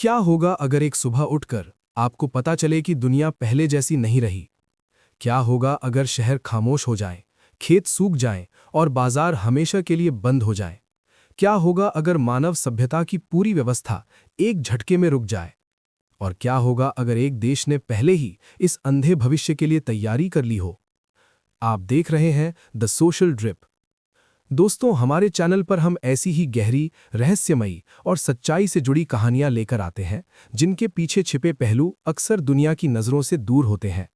क्या होगा अगर एक सुबह उठकर आपको पता चले कि दुनिया पहले जैसी नहीं रही? क्या होगा अगर शहर खामोश हो जाएं, खेत सूख जाएं और बाजार हमेशा के लिए बंद हो जाएं? क्या होगा अगर मानव सभ्यता की पूरी व्यवस्था एक झटके में रुक जाए? और क्या होगा अगर एक देश ने पहले ही इस अंधे भविष्य के लिए तैयारी कर ली हो? आप देख रहे हैं द सोशल ड्रिप। दोस्तों, हमारे चैनल पर हम ऐसी ही गहरी, रहस्यमयी और सच्चाई से जुड़ी कहानियां लेकर आते हैं जिनके पीछे छिपे पहलू अक्सर दुनिया की नज़रों से दूर होते हैं।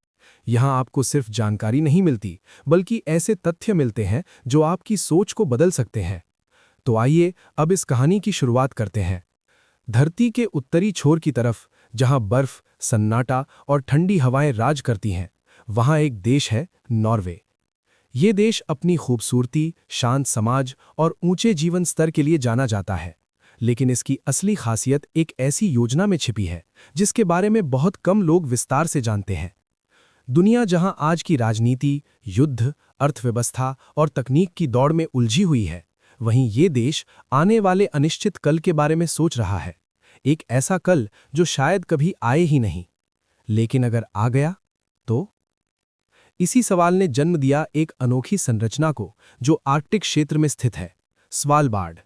यहां आपको सिर्फ जानकारी नहीं मिलती, बल्कि ऐसे तथ्य मिलते हैं जो आपकी सोच को बदल सकते हैं। तो आइए अब इस कहानी की शुरुआत करते हैं। धरती के उत्तरी छोर की तरफ, जहां बर्फ, सन्नाटा और ठंडी हवाएं राज करती हैं, वहां एक देश है, नॉर्वे। ये देश अपनी खूबसूरती, शांत समाज और ऊंचे जीवन स्तर के लिए जाना जाता है। लेकिन इसकी असली खासियत एक ऐसी योजना में छिपी है जिसके बारे में बहुत कम लोग विस्तार से जानते हैं। दुनिया जहां आज की राजनीति, युद्ध, अर्थव्यवस्था और तकनीक की दौड़ में उलझी हुई है, वहीं ये देश आने वाले अनिश्चित कल के बारे में सोच रहा है। एक ऐसा कल जो शायद कभी आए ही नहीं। लेकिन अगर आ गया तो? इसी सवाल ने जन्म दिया एक अनोखी संरचना को जो आर्कटिक क्षेत्र में स्थित है, स्वालबार्ड।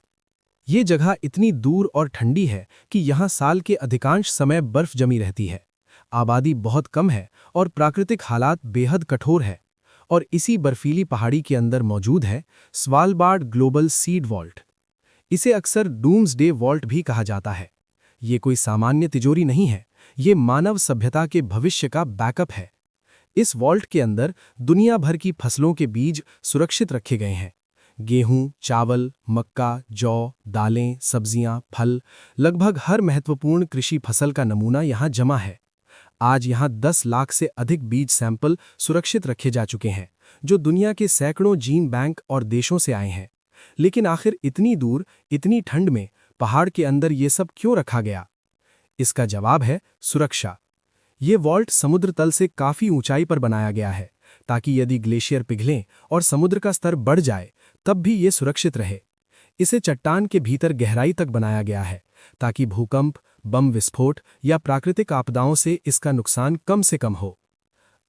ये जगह इतनी दूर और ठंडी है कि यहाँ साल के अधिकांश समय बर्फ जमी रहती है। आबादी बहुत कम है और प्राकृतिक हालात बेहद कठोर है। और इसी बर्फीली पहाड़ी के अंदर मौजूद है स्वालबार्ड ग्लोबल सीड वॉल्ट। इसे अक्सर डूम्सडे वॉल्ट भी कहा जाता है। ये कोई सामान्य तिजोरी नहीं है, ये मानव सभ्यता के भविष्य का बैकअप है। इस वॉल्ट के अंदर दुनिया भर की फसलों के बीज सुरक्षित रखे गए हैं। गेहूं, चावल, मक्का, जौ, दालें, सब्जियां, फल, लगभग हर महत्वपूर्ण कृषि फसल का नमूना यहां जमा है। आज यहां 10 लाख से अधिक बीज सैंपल सुरक्षित रखे जा चुके हैं, जो दुनिया के सैकड़ों जीन बैंक और देशों से आए हैं। लेकिन आखिर इतनी दूर, इतनी ठंड में पहाड़ के अंदर ये सब क्यों रखा गया? इसका जवाब है सुरक्षा। ये वॉल्ट समुद्र तल से काफी ऊंचाई पर बनाया गया है, ताकि यदि ग्लेशियर पिघलें और समुद्र का स्तर बढ़ जाए, तब भी ये सुरक्षित रहे। इसे चट्टान के भीतर गहराई तक बनाया गया है, ताकि भूकंप, बम विस्फोट या प्राकृतिक आपदाओं से इसका नुकसान कम से कम हो।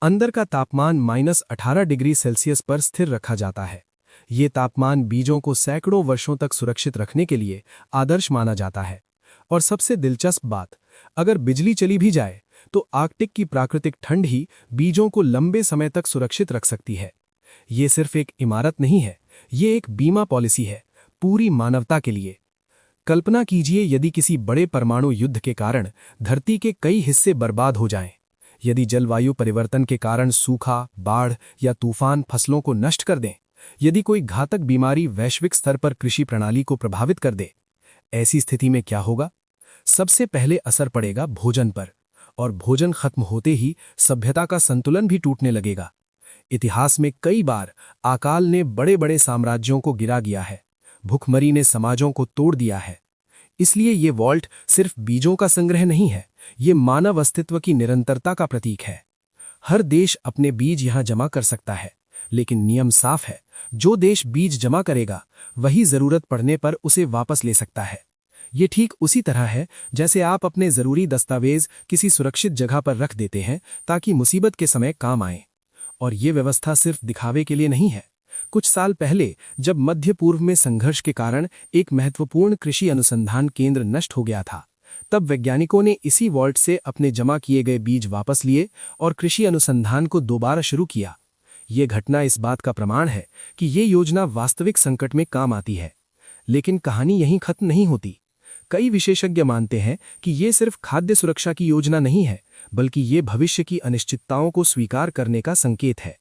अंदर का तापमान -18 डिग्री सेल्सियस पर स्थिर रखा जाता है। ये तापमान बीजों को सैकड़ों वर्षों तक सुरक्षित रखने के लिए आदर्श माना जाता है। और सबसे दिलचस्प बात, अगर बिजली चली भी जाए तो आर्कटिक की प्राकृतिक ठंड ही बीजों को लंबे समय तक सुरक्षित रख सकती है। ये सिर्फ एक इमारत नहीं है, ये एक बीमा पॉलिसी है, पूरी मानवता के लिए। कल्पना कीजिए यदि किसी बड़े परमाणु युद्ध के कारण धरती के कई हिस्से बर्बाद हो जाएं, यदि जलवायु परिवर्तन के कारण सूखा, बाढ़ या तूफान फसलों को नष्ट कर दें, यदि कोई घातक बीमारी वैश्विक स्तर पर कृषि प्रणाली को प्रभावित कर दे। ऐसी स्थिति में क्या होगा? सबसे पहले असर पड़ेगा भोजन पर, और भोजन खत्म होते ही सभ्यता का संतुलन भी टूटने लगेगा। इतिहास में कई बार अकाल ने बड़े बड़े साम्राज्यों को गिरा दिया है, भूखमरी ने समाजों को तोड़ दिया है। इसलिए ये वॉल्ट सिर्फ बीजों का संग्रह नहीं है, ये मानव अस्तित्व की निरंतरता का प्रतीक है। हर देश अपने बीज यहाँ जमा कर सकता है, लेकिन नियम साफ है, जो देश बीज जमा करेगा वही जरूरत पड़ने पर उसे वापस ले सकता है। ये ठीक उसी तरह है जैसे आप अपने जरूरी दस्तावेज किसी सुरक्षित जगह पर रख देते हैं ताकि मुसीबत के समय काम आए। और ये व्यवस्था सिर्फ दिखावे के लिए नहीं है। कुछ साल पहले जब मध्य पूर्व में संघर्ष के कारण एक महत्वपूर्ण कृषि अनुसंधान केंद्र नष्ट हो गया था, तब वैज्ञानिकों ने इसी वॉल्ट से अपने जमा किए गए बीज वापस लिए और कृषि अनुसंधान को दोबारा शुरू किया। ये घटना इस बात का प्रमाण है कि ये योजना वास्तविक संकट में काम आती है। लेकिन कहानी यहीं खत्म नहीं होती। कई विशेषज्ञ मानते हैं कि ये सिर्फ खाद्य सुरक्षा की योजना नहीं है, बल्कि ये भविष्य की अनिश्चितताओं को स्वीकार करने का संकेत है।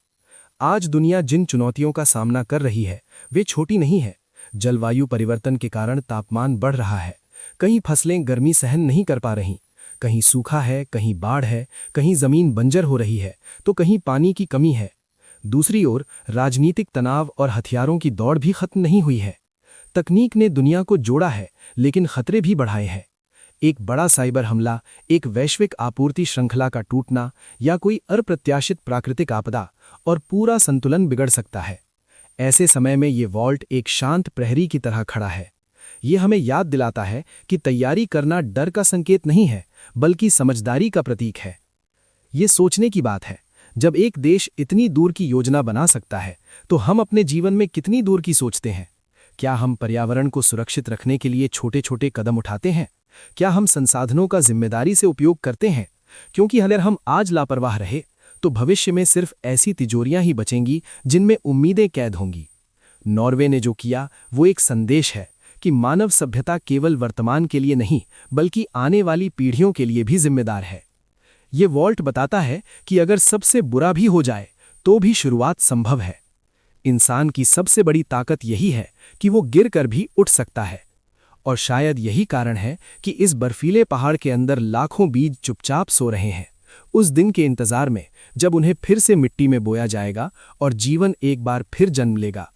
आज दुनिया जिन चुनौतियों का सामना कर रही है, वे छोटी नहीं है। जलवायु परिवर्तन के कारण तापमान बढ़ रहा है, कहीं फसलें गर्मी सहन नहीं कर पा रहीं, कहीं सूखा है, कहीं बाढ़ है, कहीं जमीन बंजर हो रही है, तो कहीं पानी की कमी है। दूसरी ओर राजनीतिक तनाव और हथियारों की दौड़ भी खत्म नहीं हुई है। तकनीक ने दुनिया को जोड़ा है, लेकिन खतरे भी बढ़ाए हैं। एक बड़ा साइबर हमला, एक वैश्विक आपूर्ति श्रृंखला का टूटना या कोई अप्रत्याशित प्राकृतिक आपदा, और पूरा संतुलन बिगड़ सकता है। ऐसे समय में ये वॉल्ट एक शांत प्रहरी की तरह खड़ा है। ये हमें याद दिलाता है कि तैयारी करना डर का संकेत नहीं है, बल्कि समझदारी का प्रतीक है। ये सोचने की बात है, जब एक देश इतनी दूर की योजना बना सकता है, तो हम अपने जीवन में कितनी दूर की सोचते हैं। क्या हम पर्यावरण को सुरक्षित रखने के लिए छोटे छोटे कदम उठाते हैं? क्या हम संसाधनों का जिम्मेदारी से उपयोग करते हैं? क्योंकि अगर हम आज लापरवाह रहे, तो भविष्य में सिर्फ ऐसी तिजोरियां ही बचेंगी जिनमें उम्मीदें कैद होंगी। नॉर्वे ने जो किया वो एक संदेश है कि मानव सभ्यता केवल वर्तमान के लिए नहीं, बल्कि आने वाली पीढ़ियों के लिए भी जिम्मेदार है। ये वॉल्ट बताता है कि अगर सबसे बुरा भी हो जाए तो भी शुरुआत संभव है। इंसान की सबसे बड़ी ताकत यही है कि वो गिरकर भी उठ सकता है। और शायद यही कारण है कि इस बर्फीले पहाड़ के अंदर लाखों बीज चुपचाप सो रहे हैं, उस दिन के इंतजार में जब उन्हें फिर से मिट्टी में बोया जाएगा और जीवन एक बार फिर जन्म लेगा।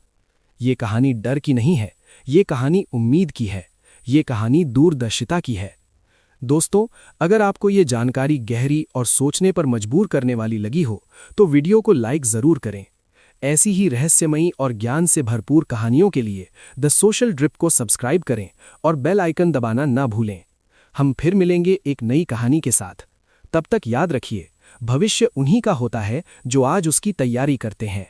ये कहानी डर की नहीं है, ये कहानी उम्मीद की है, ये कहानी दूरदर्शिता की है। दोस्तों, अगर आपको ये जानकारी गहरी और सोचने पर मजबूर करने वाली लगी हो, तो वीडियो को लाइक ज़रूर करें। ऐसी ही रहस्यमयी और ज्ञान से भरपूर कहानियों के लिए द सोशल ड्रिप को सब्सक्राइब करें और बेल आइकन दबाना ना भूलें। हम फिर मिलेंगे एक नई कहानी के साथ। तब तक याद रखिए, भविष्य उन्हीं का होता है जो आज उसकी तैयारी करते हैं।